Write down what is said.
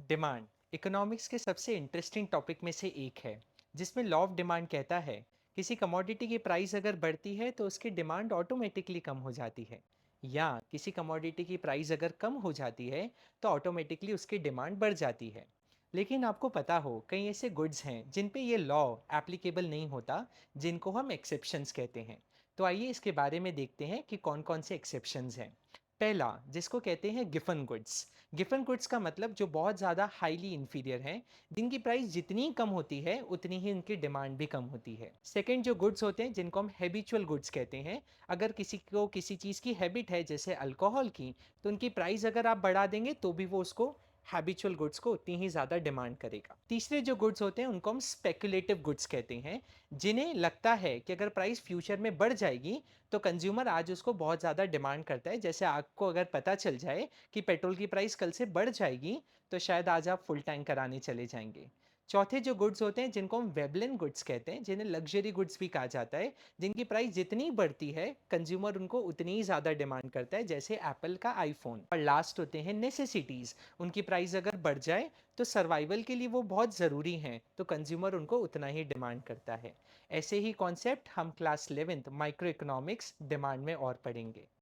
Demand economics के सबसे interesting topic में से एक है, जिसमें लॉ ऑफ डिमांड कहता है किसी कमोडिटी की प्राइस अगर बढ़ती है तो उसकी डिमांड ऑटोमेटिकली कम हो जाती है, या किसी कमोडिटी की प्राइस अगर कम हो जाती है तो ऑटोमेटिकली उसकी डिमांड बढ़ जाती है। लेकिन आपको पता हो कई ऐसे गुड्स हैं जिन पे ये लॉ एप्लीकेबल नहीं होता, जिनको हम एक्सेप्शंस कहते हैं। तो आइए इसके बारे में देखते हैं कि कौन कौन से एक्सेप्शंस हैं। पहला, जिसको कहते हैं गिफन गुड्स। गिफन गुड्स का मतलब जो बहुत ज़्यादा हाईली इंफीरियर हैं, जिनकी प्राइस जितनी कम होती है उतनी ही उनकी डिमांड भी कम होती है। सेकंड, जो गुड्स होते हैं जिनको हम हैबिचुअल गुड्स कहते हैं। अगर किसी को किसी चीज़ की हैबिट है जैसे अल्कोहल की, तो उनकी प्राइस अगर आप बढ़ा देंगे तो भी वो उसको हैबिचुअल गुड्स को उतनी ही ज़्यादा डिमांड करेगा। तीसरे जो गुड्स होते हैं उनको हम स्पेकुलेटिव गुड्स कहते हैं, जिन्हें लगता है कि अगर प्राइस फ्यूचर में बढ़ जाएगी तो कंज्यूमर आज उसको बहुत ज़्यादा डिमांड करता है। जैसे आपको अगर पता चल जाए कि पेट्रोल की प्राइस कल से बढ़ जाएगी, तो शायद आज आप फुल टैंक कराने चले जाएंगे। चौथे जो गुड्स होते हैं जिनको हम वेबलिन गुड्स कहते हैं, जिन्हें लग्जरी गुड्स भी कहा जाता है, जिनकी प्राइस जितनी बढ़ती है कंज्यूमर उनको उतनी ही ज़्यादा डिमांड करता है, जैसे एप्पल का आईफोन। और लास्ट होते हैं नेसेसिटीज़। उनकी प्राइस अगर बढ़ जाए तो सर्वाइवल के लिए वो बहुत ज़रूरी हैं, तो कंज्यूमर उनको उतना ही डिमांड करता है। ऐसे ही कॉन्सेप्ट हम class 11th micro economics demand में और पढ़ेंगे।